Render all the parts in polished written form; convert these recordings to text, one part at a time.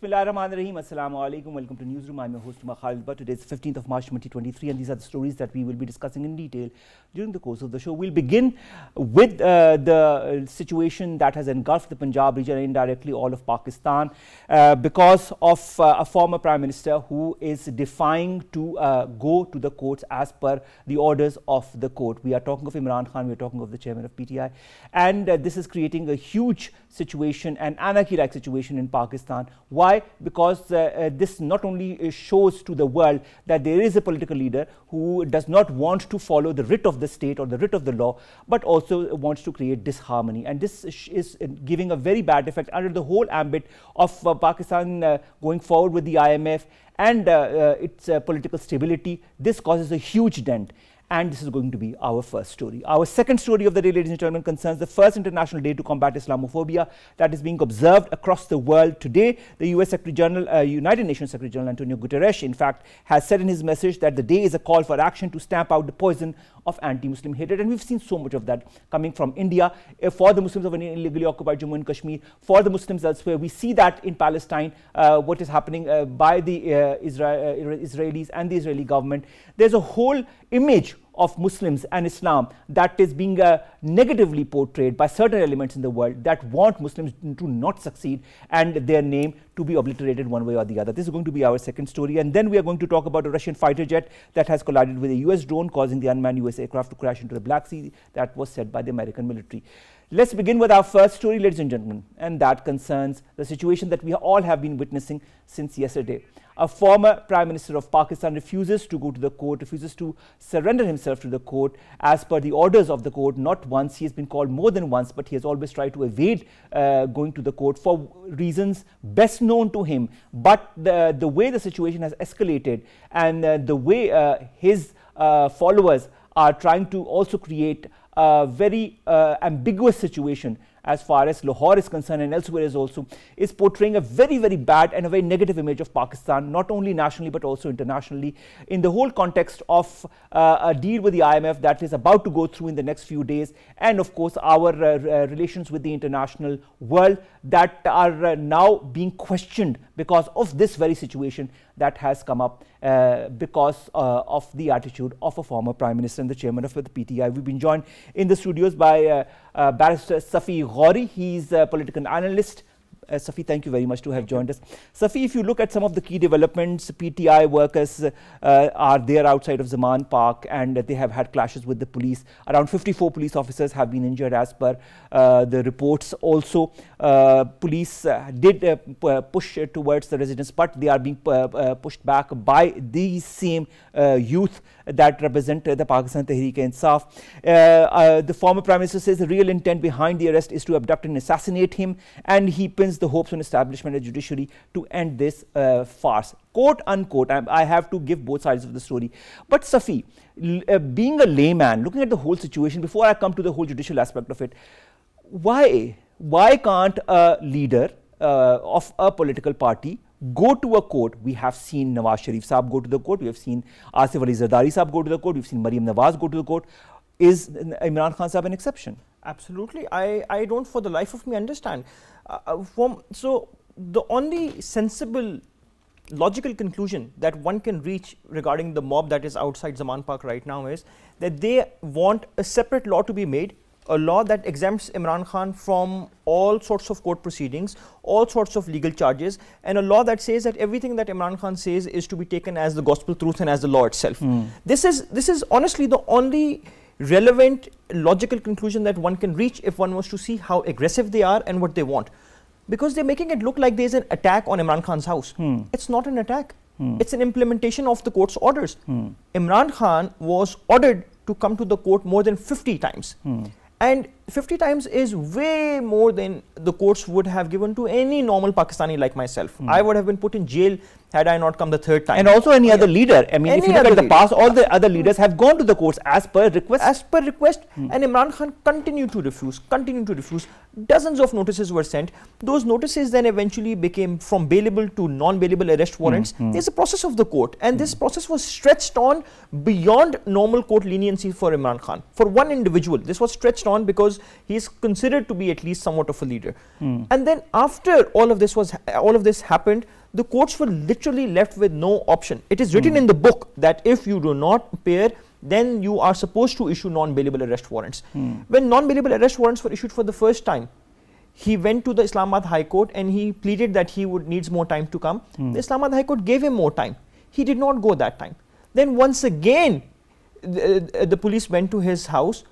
Bismillahirrahmanirrahim. Assalamu alaikum. Welcome to Newsroom. I'm your host, Khalid. But today is 15th of March 2023, and these are the stories that we will be discussing in detail during the course of the show. We'll begin with the situation that has engulfed the Punjab region and indirectly all of Pakistan because of a former Prime Minister who is defying to go to the courts as per the orders of the court. We are talking of Imran Khan, we are talking of the chairman of PTI, and this is creating a huge situation, an anarchy-like situation in Pakistan. Why? Because this not only shows to the world that there is a political leader who does not want to follow the writ of the state or the writ of the law, but also wants to create disharmony. And this is giving a very bad effect under the whole ambit of Pakistan going forward with the IMF and its political stability. This causes a huge dent. And this is going to be our first story. Our second story of the day, ladies and gentlemen, concerns the first International Day to Combat Islamophobia that is being observed across the world today. The US Secretary General, United Nations Secretary General Antonio Guterres, in fact, has said in his message that the day is a call for action to stamp out the poison of anti-Muslim hatred. And we've seen so much of that coming from India for the Muslims of an illegally occupied Jammu and Kashmir, for the Muslims elsewhere. We see that in Palestine, what is happening by the Israelis and the Israeli government. There's a whole image of Muslims and Islam that is being negatively portrayed by certain elements in the world that want Muslims to not succeed and their name to be obliterated one way or the other. This is going to be our second story, and then we are going to talk about a Russian fighter jet that has collided with a US drone, causing the unmanned US aircraft to crash into the Black Sea. That was said by the American military. Let's begin with our first story, ladies and gentlemen, and that concerns the situation that we all have been witnessing since yesterday. A former Prime Minister of Pakistan refuses to go to the court, refuses to surrender himself to the court as per the orders of the court. Not once, he has been called more than once, but he has always tried to evade going to the court for reasons best known to him. But the way the situation has escalated and the way his followers are trying to also create a very ambiguous situation as far as Lahore is concerned and elsewhere is portraying a very, very bad and a very negative image of Pakistan, not only nationally but also internationally, in the whole context of a deal with the IMF that is about to go through in the next few days, and of course our relations with the international world that are now being questioned because of this very situation that has come up because of the attitude of a former Prime Minister and the chairman of the PTI. We've been joined in the studios by Barrister Safi Ghauri. He's a political analyst. Safi, thank you very much to have joined us. Safi, if you look at some of the key developments, PTI workers are there outside of Zaman Park and they have had clashes with the police. Around 54 police officers have been injured as per the reports. Also, police did push towards the residents, but they are being pushed back by these same youth that represent the Pakistan Tehreek-e-Insaf. The former Prime Minister says the real intent behind the arrest is to abduct and assassinate him, and he pins the hopes on establishment of judiciary to end this farce. Quote unquote, I have to give both sides of the story. But Safi, being a layman, looking at the whole situation, before I come to the whole judicial aspect of it, why can't a leader of a political party go to a court? We have seen Nawaz Sharif Saab go to the court, we have seen Asif Ali Zardari Saab go to the court, we've seen Maryam Nawaz go to the court. Is Imran Khan Saab an exception? Absolutely. I don't for the life of me understand. So the only sensible logical conclusion that one can reach regarding the mob that is outside Zaman Park right now is that they want a separate law to be made, a law that exempts Imran Khan from all sorts of court proceedings, all sorts of legal charges, and a law that says that everything that Imran Khan says is to be taken as the gospel truth and as the law itself. This is honestly the only relevant logical conclusion that one can reach if one was to see how aggressive they are and what they want. Because they're making it look like there's an attack on Imran Khan's house. It's not an attack. It's an implementation of the court's orders. Imran Khan was ordered to come to the court more than 50 times. And 50 times is way more than the courts would have given to any normal Pakistani like myself. I would have been put in jail had I not come the third time. And also any other leader. I mean, if you look at the past, all the other leaders have gone to the courts as per request. As per request. And Imran Khan continued to refuse, Dozens of notices were sent. Those notices then eventually became from bailable to non-bailable arrest warrants. There's a process of the court, and this process was stretched on beyond normal court leniency for Imran Khan. For one individual, this was stretched on because because he's considered to be at least somewhat of a leader. And then after all of this happened, the courts were literally left with no option. It is written in the book that if you do not appear, then you are supposed to issue non-bailable arrest warrants. When non-bailable arrest warrants were issued for the first time, he went to the Islamabad High Court and he pleaded that he needs more time to come. The Islamabad High Court gave him more time. He did not go that time. Then once again, the police went to his house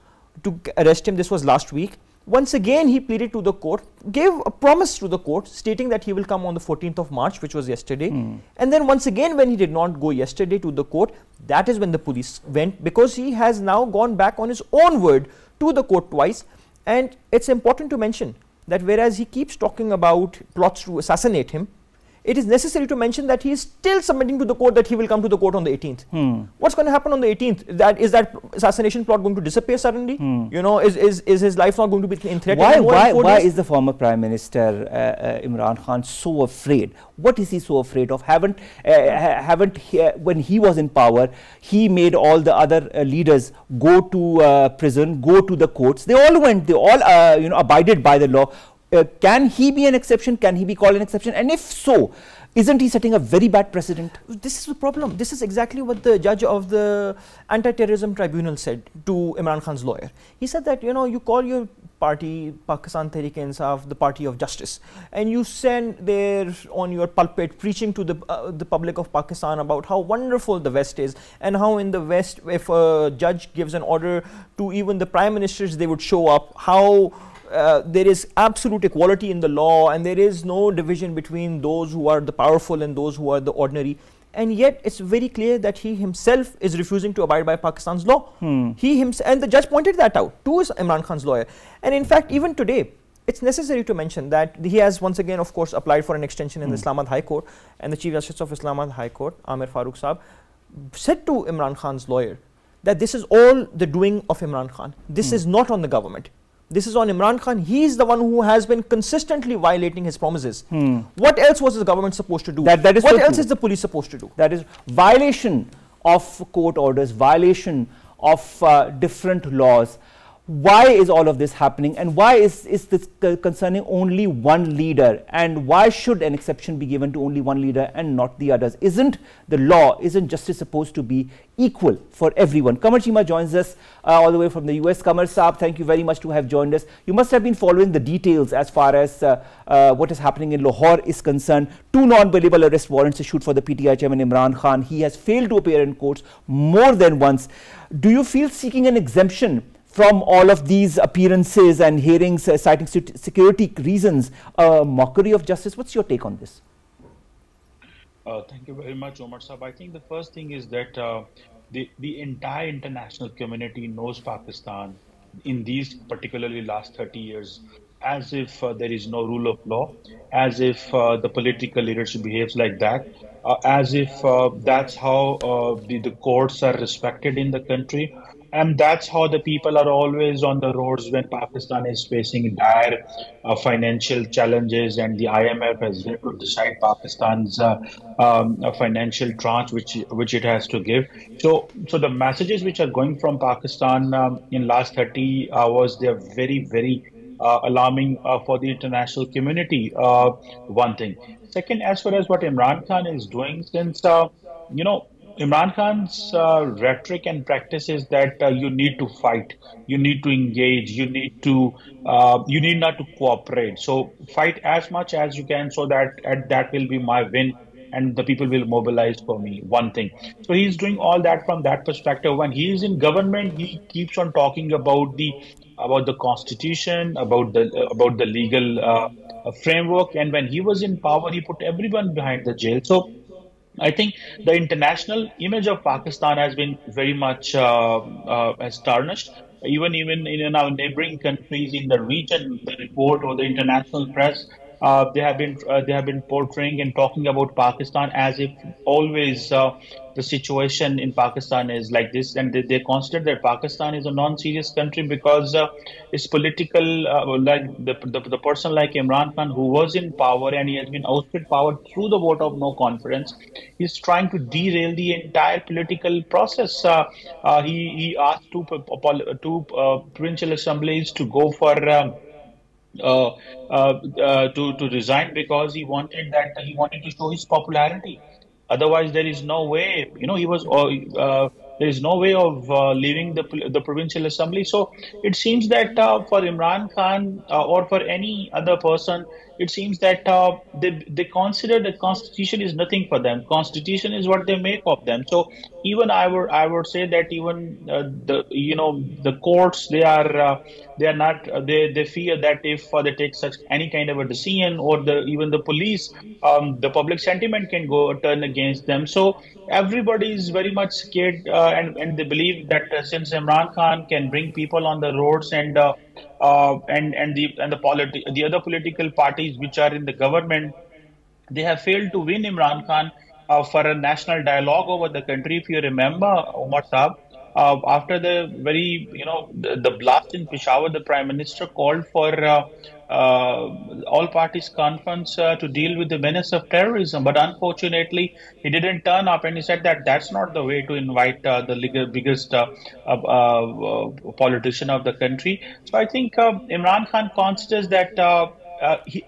to arrest him. This was last week. Once again, he pleaded to the court, gave a promise to the court stating that he will come on the 14th of March, which was yesterday. And then once again, when he did not go yesterday to the court, that is when the police went, because he has now gone back on his own word to the court twice. And it's important to mention that whereas he keeps talking about plots to assassinate him, it is necessary to mention that he is still submitting to the court that he will come to the court on the 18th. What's going to happen on the 18th? Is that assassination plot going to disappear suddenly? You know, is his life not going to be in threat anymore? Why is the former Prime Minister Imran Khan so afraid? What is he so afraid of? When he was in power, he made all the other leaders go to prison, go to the courts. They all went. They all abided by the law. Can he be an exception? Can he be called an exception? And if so, isn't he setting a very bad precedent? This is the problem. This is exactly what the judge of the Anti-Terrorism Tribunal said to Imran Khan's lawyer. He said that, you call your party, Pakistan Tehreek-e-Insaf, the party of justice, and you send there on your pulpit preaching to the public of Pakistan about how wonderful the West is, and how in the West, if a judge gives an order to even the prime ministers, they would show up, how there is absolute equality in the law, and there is no division between those who are the powerful and those who are the ordinary. And yet it's very clear that he himself is refusing to abide by Pakistan's law. He himself, and the judge pointed that out to Imran Khan's lawyer. And in fact, even today, it's necessary to mention that he has once again, of course, applied for an extension in the Islamabad High Court, and the Chief Justice of Islamabad High Court, Amir Farooq Saab, said to Imran Khan's lawyer that this is all the doing of Imran Khan. This is not on the government. This is on Imran Khan. He is the one who has been consistently violating his promises. What else was the government supposed to do? That is what else is the police supposed to do? That is violation of court orders, violation of different laws. Why is all of this happening, and why is this concerning only one leader, and why should an exception be given to only one leader and not the others? Isn't the law, isn't justice supposed to be equal for everyone? Qamar Cheema joins us all the way from the US. Qamar Saab, thank you very much to have joined us. You must have been following the details as far as what is happening in Lahore is concerned. 2 non-bailable arrest warrants issued for the PTI chairman Imran Khan. He has failed to appear in courts more than once. Do you feel seeking an exemption from all of these appearances and hearings citing security reasons a mockery of justice? What's your take on this? Thank you very much, Omar Saab. I think the first thing is that the entire international community knows Pakistan in these particularly last 30 years as if there is no rule of law, as if the political leadership behaves like that, as if that's how the courts are respected in the country. And that's how the people are always on the roads when Pakistan is facing dire financial challenges, and the IMF has yet to decide Pakistan's financial tranche which it has to give. So the messages which are going from Pakistan in last 30 hours, they are very, very alarming for the international community. One thing. Second, as far as what Imran Khan is doing, since Imran Khan's rhetoric and practice is that you need to fight, you need to engage, you need not to cooperate. So fight as much as you can, so that will be my win, and the people will mobilize for me. One thing. So he's doing all that from that perspective. When he is in government, he keeps on talking about the constitution, about the legal framework, and when he was in power, he put everyone behind the jail. So I think the international image of Pakistan has been very much has tarnished. Even in our neighboring countries in the region, the report or the international press they have been portraying and talking about Pakistan as if always the situation in Pakistan is like this, and they consider that Pakistan is a non-serious country because it's political. Like the person like Imran Khan, who was in power and he has been ousted power through the vote of no confidence, he's trying to derail the entire political process. He asked two provincial assemblies to go for. To resign because he wanted to show his popularity. Otherwise, there is no way. He was. There is no way of leaving the provincial assembly. So it seems that for Imran Khan or for any other person, it seems that they consider the constitution is nothing for them. Constitution is what they make of them. So even I would say that even the courts, they are not they fear that if they take such any kind of a decision, or even the police, the public sentiment can turn against them. So everybody is very much scared, and they believe that since Imran Khan can bring people on the roads and the other political parties which are in the government, they have failed to win Imran Khan for a national dialogue over the country. If you remember, Omar Saab, after the the blast in Peshawar, the Prime Minister called for all parties conference to deal with the menace of terrorism. But unfortunately, he didn't turn up, and he said that that's not the way to invite the biggest politician of the country. So I think Imran Khan considers that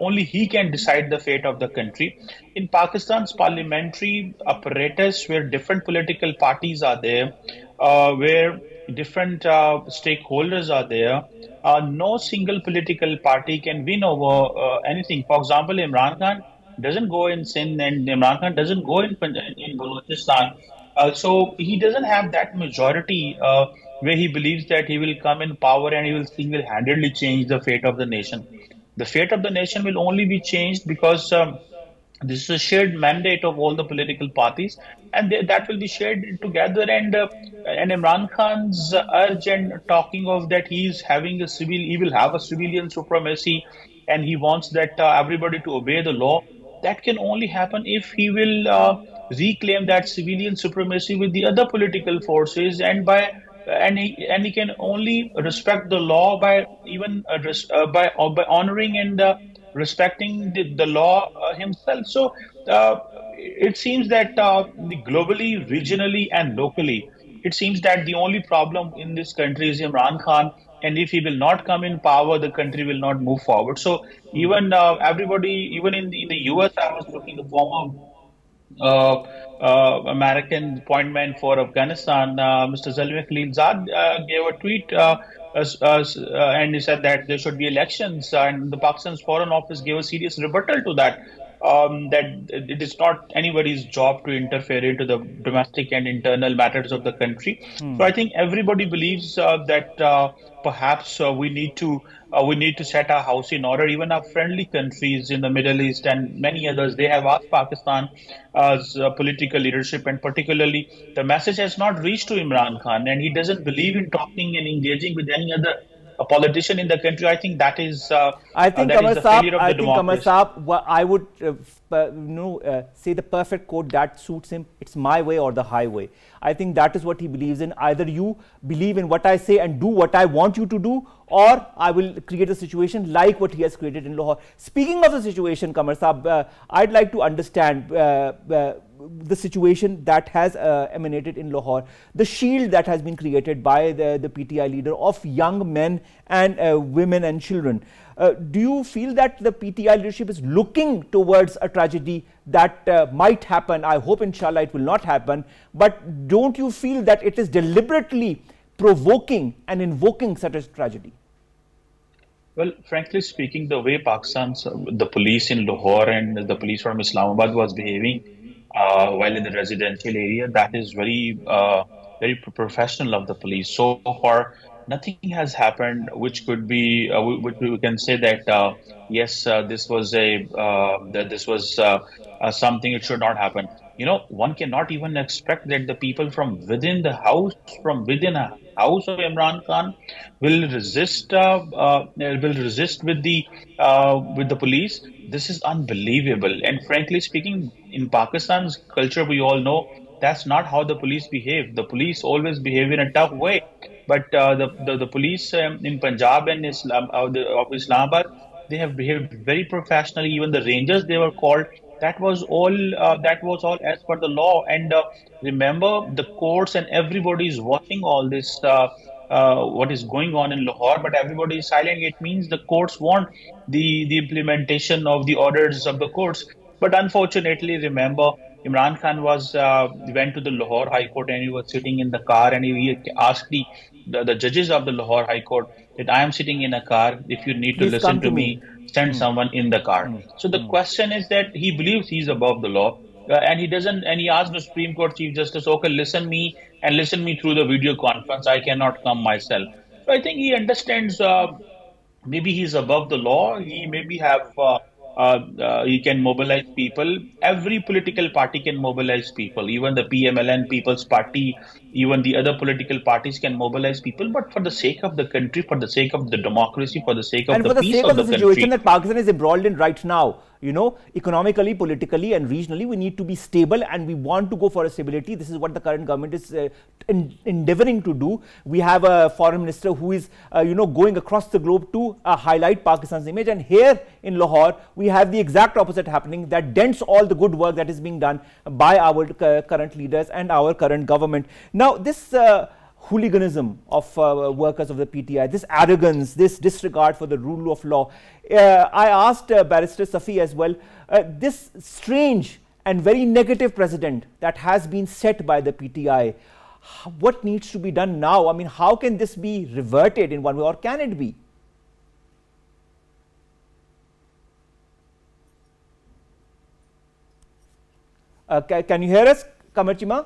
only he can decide the fate of the country. In Pakistan's parliamentary apparatus, where different political parties are there, where different stakeholders are there, no single political party can win over anything. For example, Imran Khan doesn't go in Sindh, and Imran Khan doesn't go in Balochistan. So he doesn't have that majority where he believes that he will come in power and he will single-handedly change the fate of the nation. The fate of the nation will only be changed because this is a shared mandate of all the political parties, and that will be shared together. And Imran Khan's urge and talking of that he will have a civilian supremacy, and he wants that everybody to obey the law. That can only happen if he will reclaim that civilian supremacy with the other political forces, and he can only respect the law by honoring and respecting the law himself. So it seems that globally, regionally, and locally, it seems that the only problem in this country is Imran Khan. And if he will not come in power, the country will not move forward. So even everybody, even in the US, I was looking the former American appointment for Afghanistan, Mr. Zalmi Khalilzad gave a tweet and he said that there should be elections, and the Pakistan's Foreign Office gave a serious rebuttal to that. That it is not anybody's job to interfere into the domestic and internal matters of the country. So I think everybody believes that perhaps we need to set our house in order. Even our friendly countries in the Middle East and many others, they have asked Pakistan as political leadership, and particularly the message has not reached to Imran Khan, and he doesn't believe in talking and engaging with any other a politician in the country. I think that is I think that is the failure of the democracy. I would say the perfect quote that suits him. It's my way or the highway. I think that is what he believes in. Either you believe in what I say and do what I want you to do, or I will create a situation like what he has created in Lahore. Speaking of the situation, Qamar Saab, I'd like to understand the situation that has emanated in Lahore, the shield that has been created by the PTI leader of young men and women and children. Do you feel that the PTI leadership is looking towards a tragedy that might happen? I hope, inshallah, it will not happen. But don't you feel that it is deliberately provoking and invoking such a tragedy? Well, frankly speaking, the way the police in Lahore and the police from Islamabad was behaving while in the residential area, that is very professional of the police. So far, nothing has happened which could be, which we can say that yes, this was something it should not happen. You know, one cannot even expect that the people from within a house of Imran Khan will resist with the police. this is unbelievable. And frankly speaking, in Pakistan's culture, we all know that's not how the police behave. The police always behave in a tough way. But the police in Punjab and of Islamabad, they have behaved very professionally. Even the rangers, they were called. That was all. That was all as per the law. And remember, the courts and everybody is watching all this. What is going on in Lahore, but everybody is silent. It means the courts want the implementation of the orders of the courts. But unfortunately, remember, Imran Khan went to the Lahore High Court and he was sitting in the car and he asked the judges of the Lahore High Court that I am sitting in a car. If you need to listen to me, send someone in the car. So the question is that he believes he's above the law. And he doesn't, and he asked the Supreme Court Chief Justice, okay, listen me through the video conference. I cannot come myself. So I think he understands maybe he's above the law. He maybe he can mobilize people. Every political party can mobilize people. Even the PMLN, People's Party, even the other political parties can mobilize people. But for the sake of the country, for the sake of the democracy, for the sake of the peace of the country. And for the sake of the situation that Pakistan is embroiled in right now, you know, economically, politically and regionally, we need to be stable and we want to go for a stability. This is what the current government is endeavoring to do. We have a foreign minister who is, going across the globe to highlight Pakistan's image. And here in Lahore, we have the exact opposite happening that dents all the good work that is being done by our current leaders and our current government. Now, this hooliganism of workers of the PTI, this arrogance, this disregard for the rule of law. I asked Barrister Safi as well, this strange and very negative precedent that has been set by the PTI, what needs to be done now? I mean, how can this be reverted in one way, or can it be? Can you hear us, Qamar Cheema?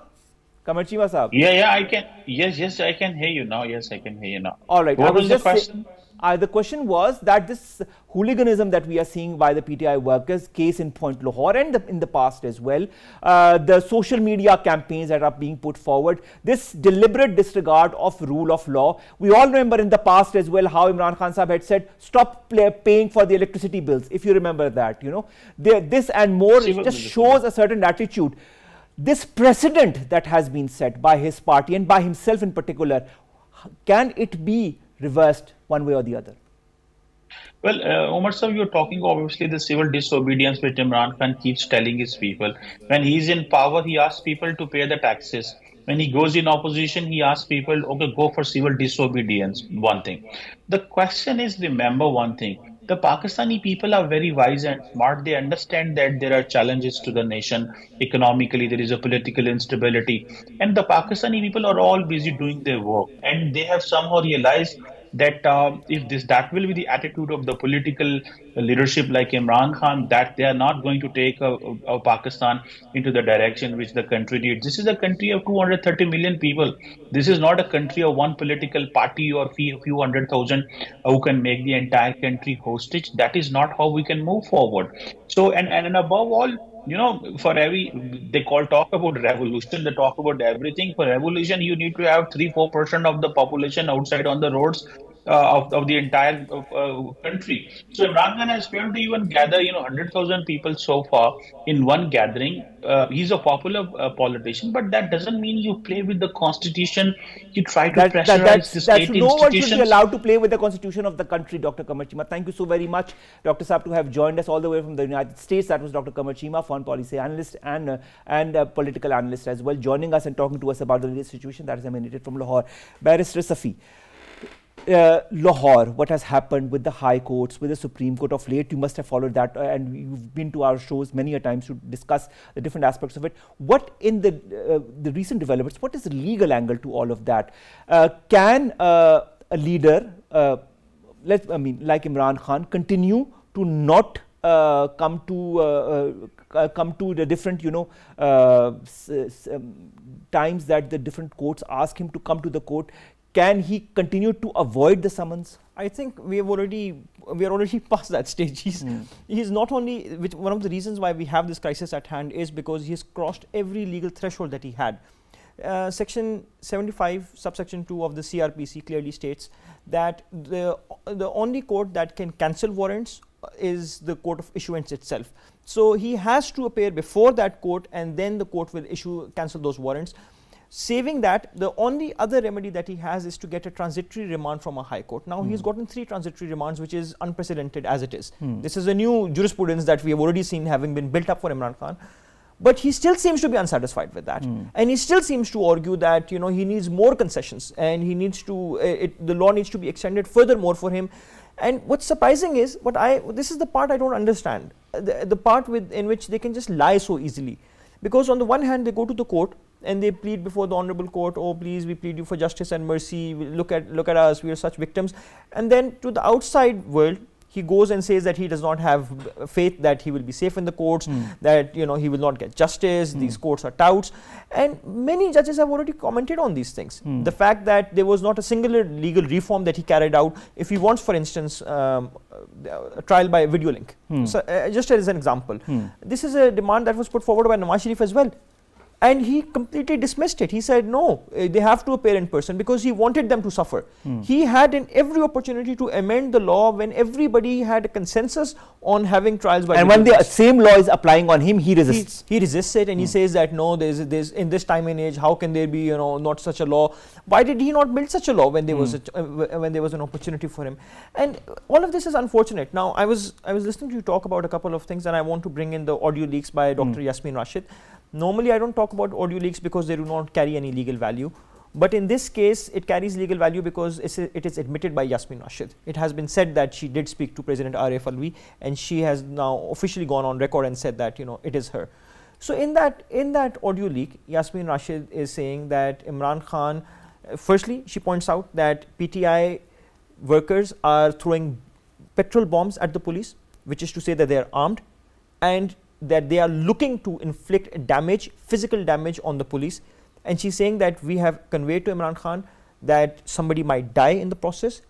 Qamar Cheema sahab? Yeah, I can. Yes, I can hear you now. Yes, I can hear you now. All right. What was the question? The question was that this hooliganism that we are seeing by the PTI workers, case in point Lahore and in the past as well, the social media campaigns that are being put forward, this deliberate disregard of rule of law. We all remember in the past as well how Imran Khan sahab had said, stop paying for the electricity bills, if you remember that, this and more just shows a certain attitude. This precedent that has been set by his party and by himself in particular, can it be reversed one way or the other? Well, Omar sir, you're talking obviously the civil disobedience which Imran Khan keeps telling his people. When he's in power, he asks people to pay the taxes. When he goes in opposition, he asks people, okay, go for civil disobedience, one thing. The question is, remember one thing. The Pakistani people are very wise and smart. They understand that there are challenges to the nation. Economically, there is a political instability. And the Pakistani people are all busy doing their work. And they have somehow realized that that will be the attitude of the political leadership like Imran Khan, that they are not going to take Pakistan into the direction which the country needs. This is a country of 230 million people. This is not a country of one political party or few 100,000 who can make the entire country hostage. That is not how we can move forward. So, and above all, for they talk about revolution, they talk about everything. For revolution, you need to have 3-4% of the population outside on the roads of the entire country. So Imran Khan has failed to even gather, 100,000 people so far in one gathering. He's a popular politician, but that doesn't mean you play with the constitution. You try to pressurize the state institutions. No one should be allowed to play with the constitution of the country, Dr. Qamar Cheema. Thank you so very much, Dr. Saab, to have joined us all the way from the United States. That was Dr. Qamar Cheema, foreign policy analyst and political analyst as well, joining us and talking to us about the situation that is emanated from Lahore. Barrister Safi. Lahore, what has happened with the high courts, with the Supreme Court of late, you must have followed that and you've been to our shows many a times to discuss the different aspects of it. What in the recent developments, what is the legal angle to all of that? Can a leader, like Imran Khan, continue to not come to the different, times that the different courts ask him to come to the court? Can he continue to avoid the summons? I think we are already past that stage. He's not only, one of the reasons why we have this crisis at hand is because he has crossed every legal threshold that he had. Section 75, subsection 2 of the CRPC clearly states that the only court that can cancel warrants is the court of issuance itself. So he has to appear before that court, and then the court will cancel those warrants. Saving that, the only other remedy that he has is to get a transitory remand from a high court. Now he's gotten 3 transitory remands, which is unprecedented as it is. This is a new jurisprudence that we have already seen having been built up for Imran Khan. But he still seems to be unsatisfied with that, and he still seems to argue that he needs more concessions, and he needs to the law needs to be extended furthermore for him. And what's surprising is, this is the part I don't understand, the part in which they can just lie so easily, because on the one hand they go to the court and they plead before the honorable court, oh please, we plead you for justice and mercy, look at us, we are such victims, and then to the outside world he goes and says that he does not have faith that he will be safe in the courts, that he will not get justice, these courts are touts. And many judges have already commented on these things. The fact that there was not a singular legal reform that he carried out. If he wants, for instance, a trial by video link, so, just as an example, this is a demand that was put forward by Nawaz Sharif as well. And he completely dismissed it. He said, no, they have to appear in person, because he wanted them to suffer. He had every opportunity to amend the law when everybody had a consensus on having trials by video. And when the same law is applying on him, he resists. He resists it, and he says that no, there's in this time and age, how can there be not such a law? Why did he not build such a law when there was when there was an opportunity for him? And all of this is unfortunate. Now I was listening to you talk about a couple of things, and I want to bring in the audio leaks by Dr. Yasmin Rashid. Normally I don't talk about audio leaks because they do not carry any legal value, but in this case it carries legal value because it is admitted by Yasmin Rashid. It has been said that she did speak to President Arif Alvi, and she has now officially gone on record and said that it is her. So in that audio leak, Yasmin Rashid is saying that Imran Khan, firstly she points out that PTI workers are throwing petrol bombs at the police, which is to say that they are armed, and that they are looking to inflict damage, physical damage on the police. And she's saying that we have conveyed to Imran Khan that somebody might die in the process,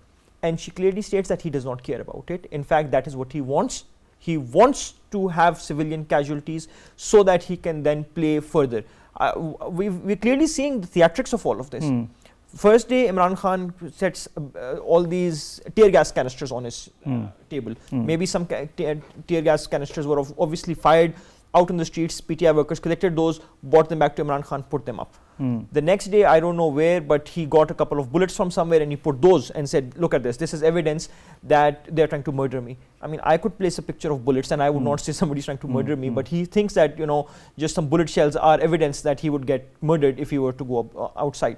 and she clearly states that he does not care about it. In fact, that is what he wants. He wants to have civilian casualties so that he can then play further. We're clearly seeing the theatrics of all of this. First day, Imran Khan sets all these tear gas canisters on his table. Maybe some tear gas canisters were obviously fired out in the streets. PTI workers collected those, brought them back to Imran Khan, put them up. The next day, I don't know where, but he got a couple of bullets from somewhere and he put those and said, look at this. This is evidence that they're trying to murder me. I mean, I could place a picture of bullets and I would not say somebody's trying to murder me, but he thinks that, just some bullet shells are evidence that he would get murdered if he were to go outside.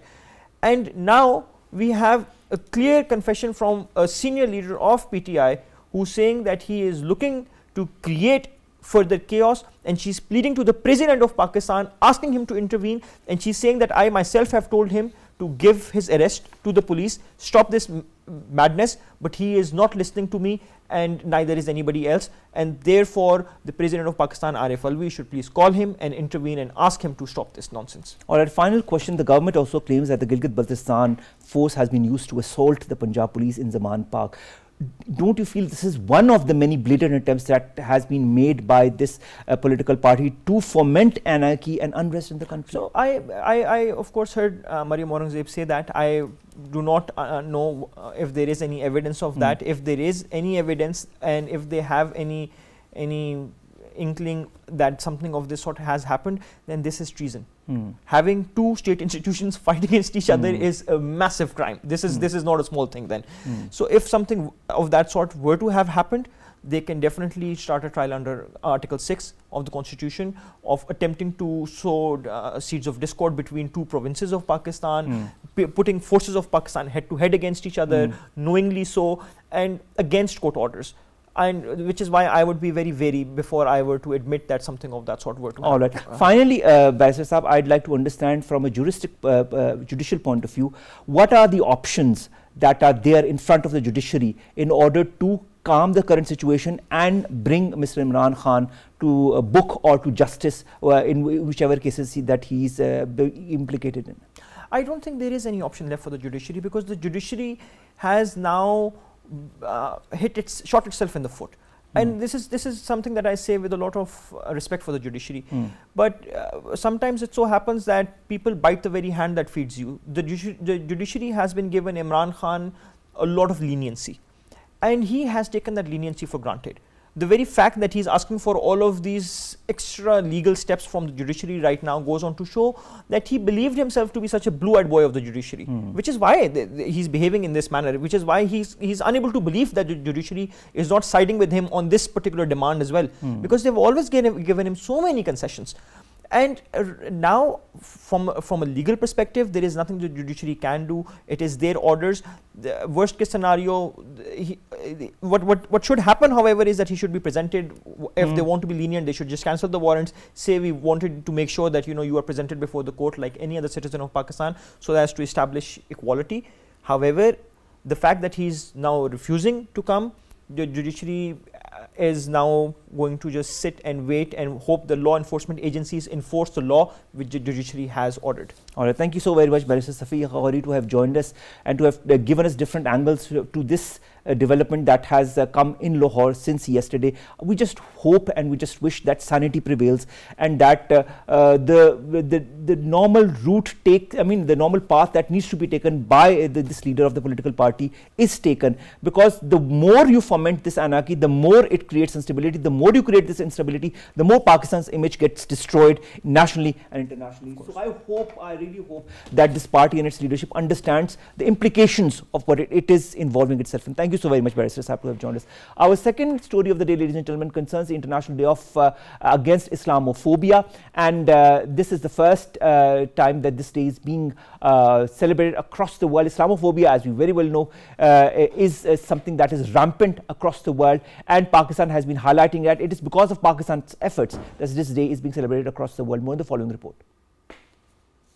And now we have a clear confession from a senior leader of PTI who's saying that he is looking to create further chaos, and she's pleading to the President of Pakistan, asking him to intervene, and she's saying that I myself have told him to give his arrest to the police, stop this madness, but he is not listening to me, and neither is anybody else, and therefore the President of Pakistan, Arif Alvi, should please call him and intervene and ask him to stop this nonsense. Alright, final question. The government also claims that the Gilgit-Baltistan force has been used to assault the Punjab police in Zaman Park. Don't you feel this is one of the many blatant attempts that has been made by this political party to foment anarchy and unrest in the country? So I of course heard Maryam Aurangzeb say that. I do not know if there is any evidence of that. If there is any evidence, and if they have any inkling that something of this sort has happened, then this is treason. Having two state institutions fight against each other is a massive crime. This is not a small thing then. So if something of that sort were to have happened, they can definitely start a trial under Article 6 of the Constitution of attempting to sow seeds of discord between two provinces of Pakistan, putting forces of Pakistan head to head against each other, knowingly so, and against court orders. And which is why I would be very wary before I were to admit that something of that sort were to happen. All right. Finally, Barrister Saab, I'd like to understand from a judicial point of view, what are the options that are there in front of the judiciary in order to calm the current situation and bring Mr. Imran Khan to book or to justice, in whichever cases that he is implicated in? I don't think there is any option left for the judiciary, because the judiciary has now shot itself in the foot. And this is something that I say with a lot of respect for the judiciary. But sometimes it so happens that people bite the very hand that feeds you. The judiciary has been given Imran Khan a lot of leniency. and he has taken that leniency for granted. The very fact that he's asking for all of these extra legal steps from the judiciary right now goes on to show that he believed himself to be such a blue-eyed boy of the judiciary, which is why he's behaving in this manner, which is why he's unable to believe that the judiciary is not siding with him on this particular demand as well, because they've always given him so many concessions. And now, from a legal perspective, there is nothing the judiciary can do. It is their orders. The worst case scenario, what should happen, however, is that he should be presented. If they want to be lenient, they should just cancel the warrants. Say we wanted to make sure that you are presented before the court like any other citizen of Pakistan, so as to establish equality. However, the fact that he's now refusing to come, the judiciary is now going to just sit and wait and hope the law enforcement agencies enforce the law which the judiciary has ordered. All right, thank you so very much, Barrister Safi, Ghauri, to have joined us and to have given us different angles to this development that has come in Lahore since yesterday. We just hope and we just wish that sanity prevails and that the normal route the normal path that needs to be taken by this leader of the political party is taken, because the more you foment this anarchy, the more it creates instability. The more you create this instability, the more Pakistan's image gets destroyed nationally and internationally. So I really hope that this party and its leadership understands the implications of what it is involving itself in. Thank you so very much, Barrister Safi, to have joined us. Our second story of the day, ladies and gentlemen, concerns the International Day of against Islamophobia, and this is the first time that this day is being celebrated across the world. Islamophobia, as we very well know, is something that is rampant across the world, and Pakistan has been highlighting that. It is because of Pakistan's efforts that this day is being celebrated across the world. More in the following report.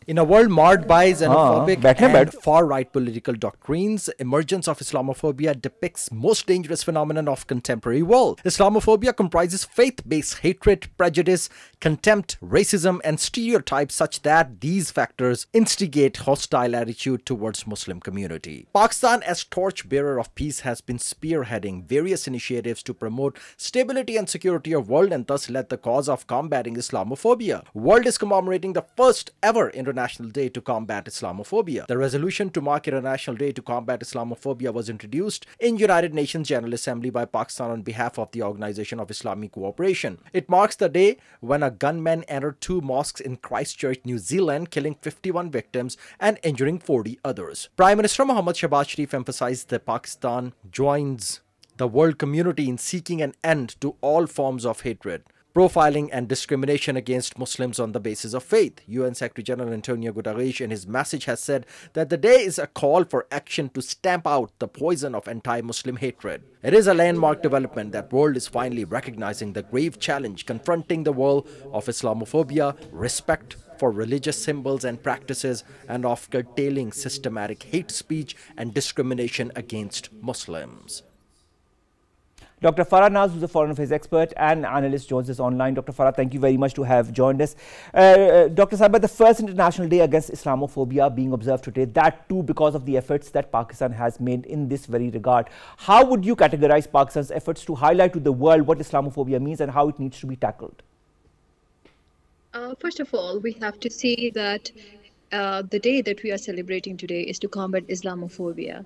In a world marred by xenophobic and far-right political doctrines, emergence of Islamophobia depicts most dangerous phenomenon of contemporary world. Islamophobia comprises faith-based hatred, prejudice, contempt, racism, and stereotypes such that these factors instigate hostile attitude towards Muslim community. Pakistan, as torchbearer of peace, has been spearheading various initiatives to promote stability and security of world and thus led the cause of combating Islamophobia. World is commemorating the first ever International Day to combat Islamophobia. The resolution to mark International Day to combat Islamophobia was introduced in United Nations General Assembly by Pakistan on behalf of the Organization of Islamic Cooperation. It marks the day when a gunman entered 2 mosques in Christchurch, New Zealand, killing 51 victims and injuring 40 others. Prime Minister Mohammad Shahbaz Sharif emphasized that Pakistan joins the world community in seeking an end to all forms of hatred, profiling and discrimination against Muslims on the basis of faith. UN Secretary General Antonio Guterres in his message has said that the day is a call for action to stamp out the poison of anti-Muslim hatred. It is a landmark development that world is finally recognizing the grave challenge confronting the world of Islamophobia, respect for religious symbols and practices, and of curtailing systematic hate speech and discrimination against Muslims. Dr. Farah Naz, who is a foreign affairs expert and analyst, joins us online. Dr. Farah, thank you very much to have joined us. Dr. Sahiba, the first International Day against Islamophobia being observed today, that too because of the efforts that Pakistan has made in this very regard. How would you categorize Pakistan's efforts to highlight to the world what Islamophobia means and how it needs to be tackled? First of all, we have to see that the day that we are celebrating today is to combat Islamophobia.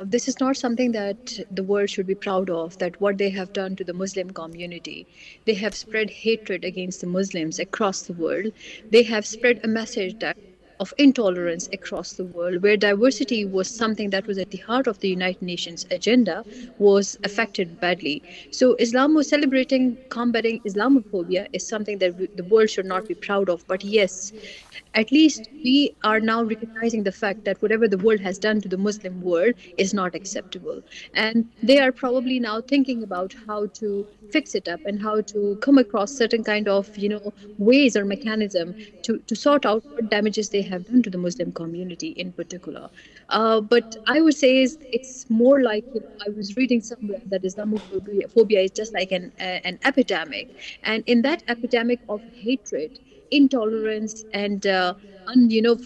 This is not something that the world should be proud of, that what they have done to the Muslim community. They have spread hatred against the Muslims across the world. They have spread a message of intolerance across the world, where diversity was something that was at the heart of the United Nations agenda, was affected badly. So celebrating, combating Islamophobia is something that the world should not be proud of. But yes, at least we are now recognizing the fact that whatever the world has done to the Muslim world is not acceptable. And they are probably now thinking about how to fix it up and how to come across certain kind of, ways or mechanism to sort out what damages they have done to the Muslim community in particular. But I would say it's more like, I was reading somewhere that Islamophobia is just like an epidemic. And in that epidemic of hatred, intolerance and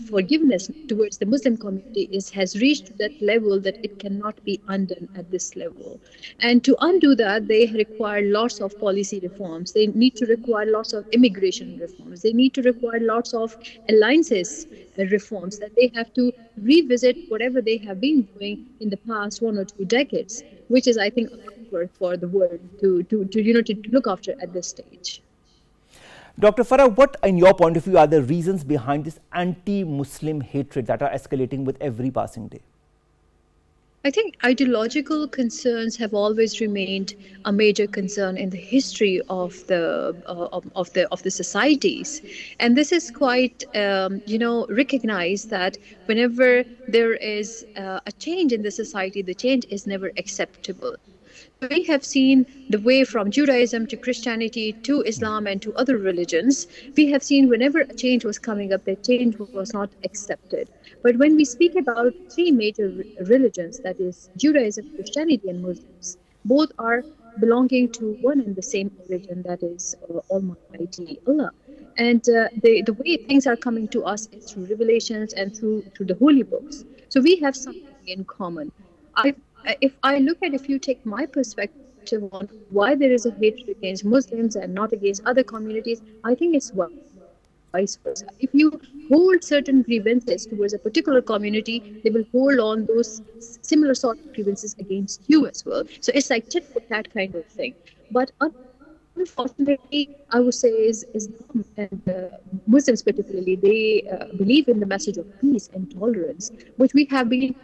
forgiveness towards the Muslim community has reached to that level that it cannot be undone at this level. And to undo that, they require lots of policy reforms. They need to require lots of immigration reforms. They need to require lots of alliances reforms, that they have to revisit whatever they have been doing in the past 1 or 2 decades, which is, I think, a comfort for the world to look after at this stage. Dr. Farah, what, in your point of view, are the reasons behind this anti-Muslim hatred that are escalating with every passing day? I think ideological concerns have always remained a major concern in the history of the societies, and this is quite recognized that whenever there is a change in the society, the change is never acceptable. We have seen the way from Judaism to Christianity to Islam and to other religions. We have seen whenever a change was coming up, that change was not accepted. But when we speak about 3 major religions, that is Judaism, Christianity and Muslims, both are belonging to one and the same origin, that is Almighty Allah. And the way things are coming to us is through revelations and through the holy books. So we have something in common. If you take my perspective on why there is a hatred against Muslims and not against other communities, I think it's vice versa. If you hold certain grievances towards a particular community, they will hold on those similar sort of grievances against you as well. So it's like tit for tat kind of thing. But unfortunately, I would say Islam and Muslims particularly, they believe in the message of peace and tolerance, which we have been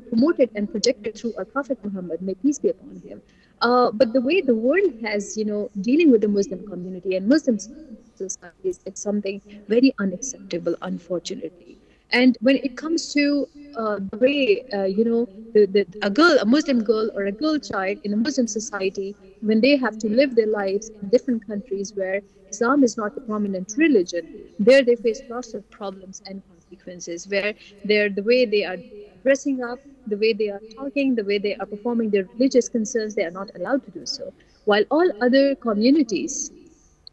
promoted and projected through our Prophet Muhammad, may peace be upon him. But the way the world has, dealing with the Muslim community and Muslim societies, it's something very unacceptable, unfortunately. And when it comes to the way, a Muslim girl or a girl child in a Muslim society, when they have to live their lives in different countries where Islam is not the prominent religion, there they face lots of problems and consequences, where the way they are dressing up, the way they are talking, the way they are performing their religious concerns, they are not allowed to do so. While all other communities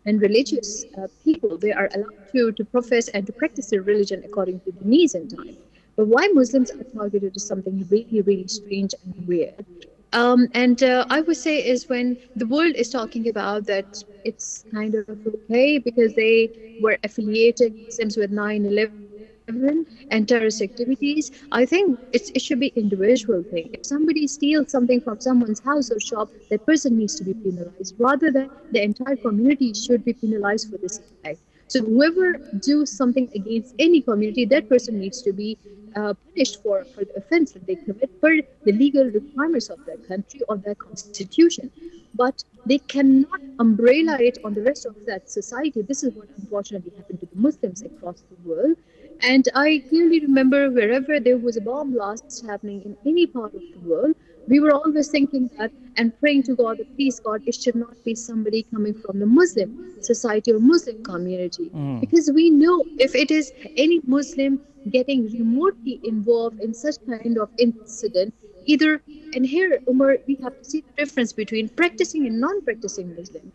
and religious people, they are allowed to profess and to practice their religion according to the needs and time. But why Muslims are targeted is something really, really strange and weird. I would say is when the world is talking about that it's kind of okay because they were affiliated Muslims with 9/11 and terrorist activities. I think it should be individual thing. If somebody steals something from someone's house or shop, that person needs to be penalized, rather than the entire community should be penalized for this act. So whoever do something against any community, that person needs to be punished for the offense that they commit per the legal requirements of their country or their constitution. But they cannot umbrella it on the rest of that society. This is what unfortunately happened to the Muslims across the world. And I clearly remember wherever there was a bomb blast happening in any part of the world, we were always thinking that and praying to God that, please God, it should not be somebody coming from the Muslim society or Muslim community. Because we know if it is any Muslim getting remotely involved in such kind of incident, either, and here, Omar, we have to see the difference between practicing and non-practicing Muslim.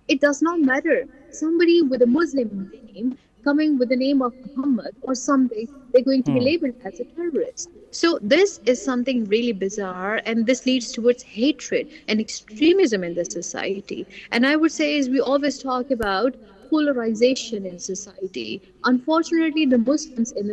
It does not matter. Somebody with a Muslim name coming with the name of Muhammad or something, they're going to be labeled as a terrorist. So this is something really bizarre, and this leads towards hatred and extremism in the society. And I would say is we always talk about polarization in society. Unfortunately, the Muslims in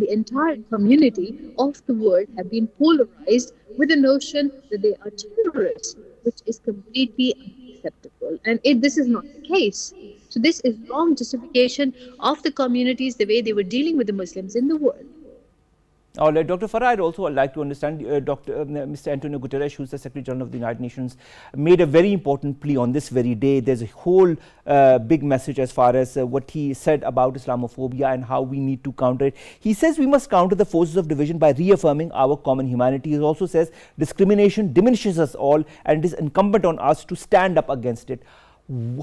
the entire community of the world have been polarized with the notion that they are terrorists, which is completely unacceptable. And this is not the case. So this is wrong justification of the communities, the way they were dealing with the Muslims in the world. All right, Dr. Farah, I'd also like to understand, Mr. Antonio Guterres, who's the Secretary General of the United Nations, made a very important plea on this very day. There's a whole big message as far as what he said about Islamophobia and how we need to counter it. He says we must counter the forces of division by reaffirming our common humanity. He also says discrimination diminishes us all, and it is incumbent on us to stand up against it.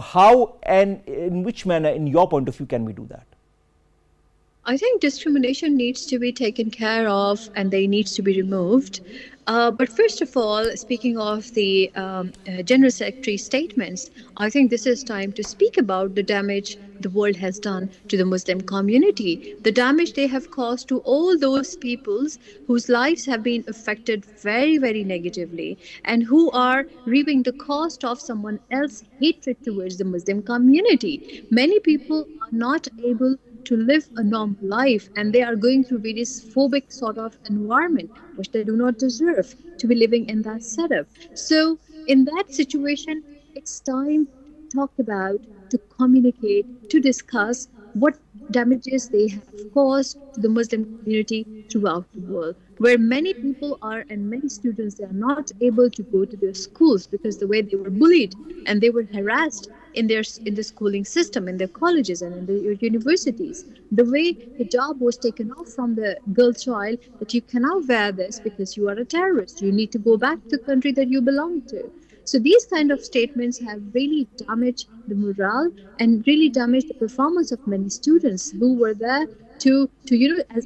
How and in which manner, in your point of view, can we do that? I think discrimination needs to be taken care of and they needs to be removed. But first of all, speaking of the General Secretary's statements, I think this is time to speak about the damage the world has done to the Muslim community, the damage they have caused to all those peoples whose lives have been affected very, very negatively and who are reaping the cost of someone else's hatred towards the Muslim community. Many people are not able to live a normal life and they are going through various phobic sort of environment which they do not deserve to be living in that setup. So in that situation, it's time to talk about, to communicate, to discuss what damages they have caused to the Muslim community throughout the world, where many people are and many students, they are not able to go to their schools because the way they were bullied and they were harassed in the schooling system, in their colleges and in their universities. The way hijab was taken off from the girl child, that you cannot wear this because you are a terrorist, you need to go back to the country that you belong to. So these kind of statements have really damaged the morale and really damaged the performance of many students who were there to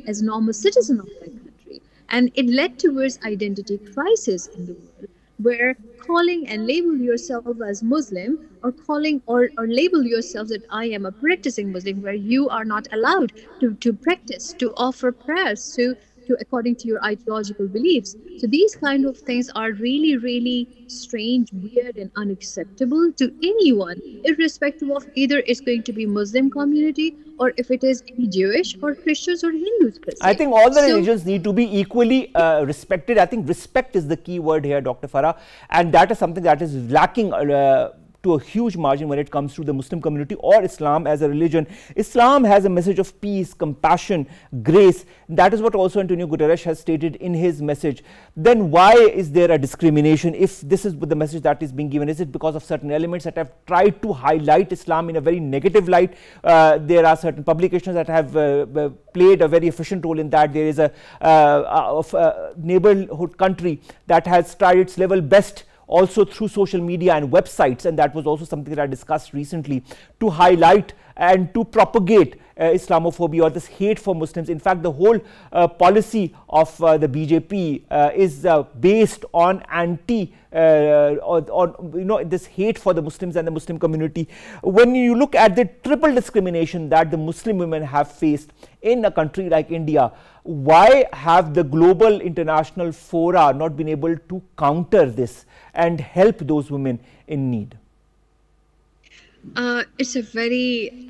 as normal citizens of their country. And it led towards identity crisis in the world, where calling and label yourself as Muslim or calling or label yourself that I am a practicing Muslim, where you are not allowed to practice, to offer prayers, to according to your ideological beliefs. So these kind of things are really, really strange, weird and unacceptable to anyone, irrespective of either it's going to be Muslim community or if it is any Jewish or Christians or Hindus per se. I think all the religions need to be equally respected. I think respect is the key word here, Dr. Farah, and that is something that is lacking to a huge margin when it comes to the Muslim community or Islam as a religion. Islam has a message of peace, compassion, grace. That is what also Antonio Guterres has stated in his message. Then why is there a discrimination if this is the message that is being given? Is it because of certain elements that have tried to highlight Islam in a very negative light? There are certain publications that have played a very efficient role in that. There is a neighborhood country that has tried its level best also through social media and websites, and that was also something that I discussed recently, to highlight and to propagate Islamophobia or this hate for Muslims. In fact, the whole policy of the BJP is based on this hate for the Muslims and the Muslim community. When you look at the triple discrimination that the Muslim women have faced in a country like India, why have the global international fora not been able to counter this and help those women in need? It's a very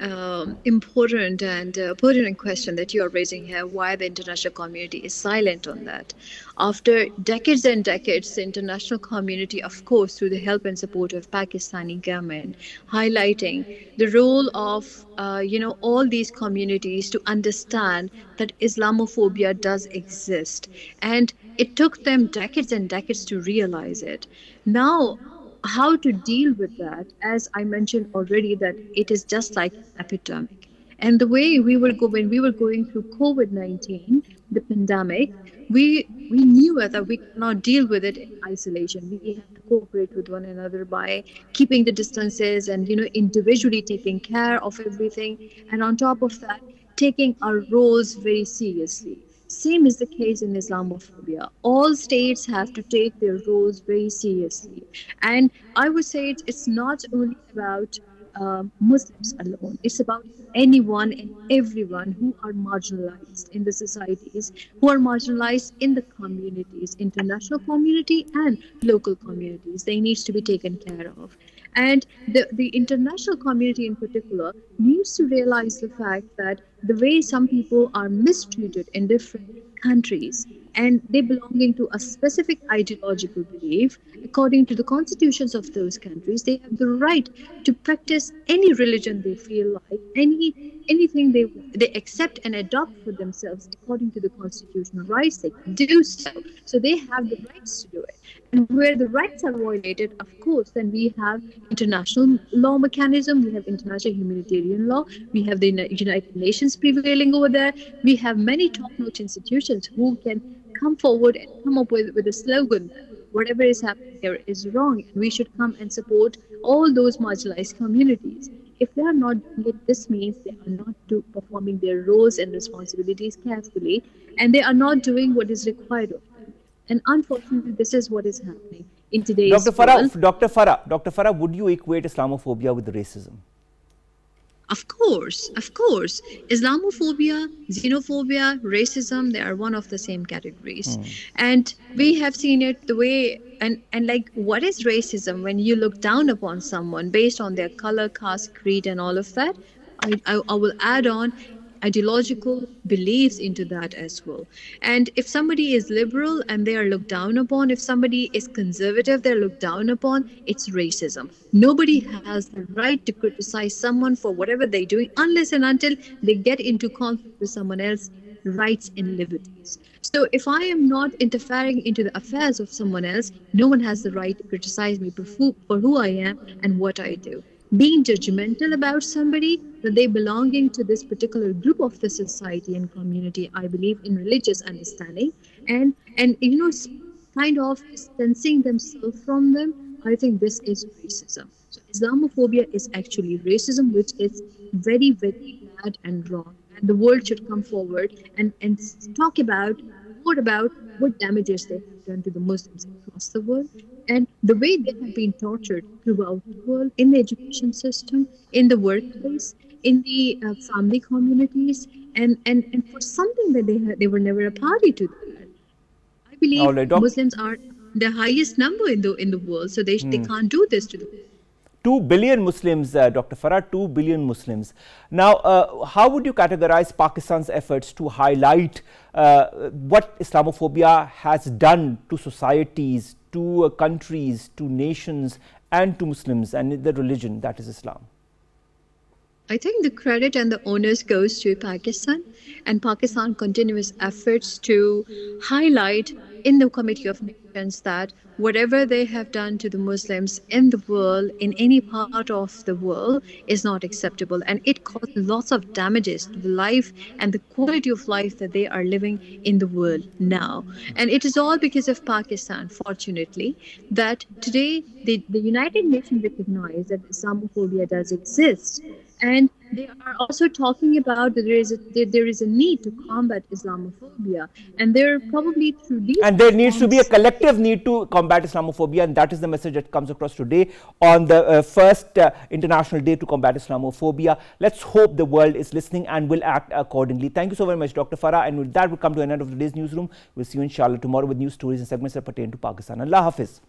important and pertinent question that you are raising here, why the international community is silent on that. After decades and decades, the international community, of course, through the help and support of Pakistani government, highlighting the role of all these communities to understand that Islamophobia does exist. And it took them decades and decades to realize it. Now, how to deal with that, as I mentioned already, that it is just like an epidemic. And the way when we were going through COVID-19, the pandemic, we knew that we cannot deal with it in isolation. We have to cooperate with one another by keeping the distances and individually taking care of everything. And on top of that, taking our roles very seriously. Same is the case in Islamophobia. All states have to take their roles very seriously. And I would say it's not only about Muslims alone. It's about anyone and everyone who are marginalized in the societies, who are marginalized in the communities, international community and local communities. They need to be taken care of. And the international community in particular needs to realize the fact that the way some people are mistreated in different countries and they belonging to a specific ideological belief, according to the constitutions of those countries, they have the right to practice any religion they feel like, anything they accept and adopt for themselves according to the constitutional rights, they can do so. So they have the rights to do it. And where the rights are violated, of course, then we have international law mechanism, we have international humanitarian law, we have the United Nations prevailing over there, we have many top-notch institutions who can come forward and come up with a slogan that whatever is happening here is wrong, and we should come and support all those marginalized communities. if they are not doing it, this means they are not performing their roles and responsibilities carefully, and they are not doing what is required of them. And unfortunately, this is what is happening in today's world. Dr. Farah, would you equate Islamophobia with racism? Of course. Islamophobia, xenophobia, racism, they are one of the same categories. And we have seen it the way, and like, what is racism? When you look down upon someone based on their color, caste, creed, and all of that, I will add on ideological beliefs into that as well. And if somebody is liberal and they are looked down upon, if somebody is conservative, they're looked down upon, it's racism. Nobody has the right to criticize someone for whatever they're doing unless and until they get into conflict with someone else's rights and liberties. So if I am not interfering into the affairs of someone else, no one has the right to criticize me for who I am and what I do. Being judgmental about somebody, that they belonging to this particular group of the society and community, I believe in religious understanding, and kind of distancing themselves from them, I think this is racism. So Islamophobia is actually racism, which is very, very bad and wrong. And the world should come forward and talk about what damages they have done to the Muslims across the world, and the way they have been tortured throughout the world, in the education system, in the workplace, in the family communities, and for something that they were never a party to that. I believe Muslims are the highest number in the world, so they can't do this to them. 2 billion Muslims, Dr. Farah, 2 billion Muslims. Now, how would you categorize Pakistan's efforts to highlight what Islamophobia has done to societies, to countries, to nations, and to Muslims and the religion that is Islam? I think the credit and the onus goes to Pakistan, and Pakistan continuous efforts to highlight in the Committee of Nations that whatever they have done to the Muslims in the world, in any part of the world, is not acceptable, and it causes lots of damages to the life and the quality of life that they are living in the world now. And it is all because of Pakistan, fortunately, that today the United Nations recognize that Islamophobia does exist. And they are also talking about that there is a need to combat Islamophobia, and there probably through these. And there needs to be a collective need to combat Islamophobia, and that is the message that comes across today on the first International Day to Combat Islamophobia. Let's hope the world is listening and will act accordingly. Thank you so very much, Dr. Farah. And with that, we come to an end of today's newsroom. We'll see you inshallah tomorrow with news stories and segments that pertain to Pakistan. Allah Hafiz.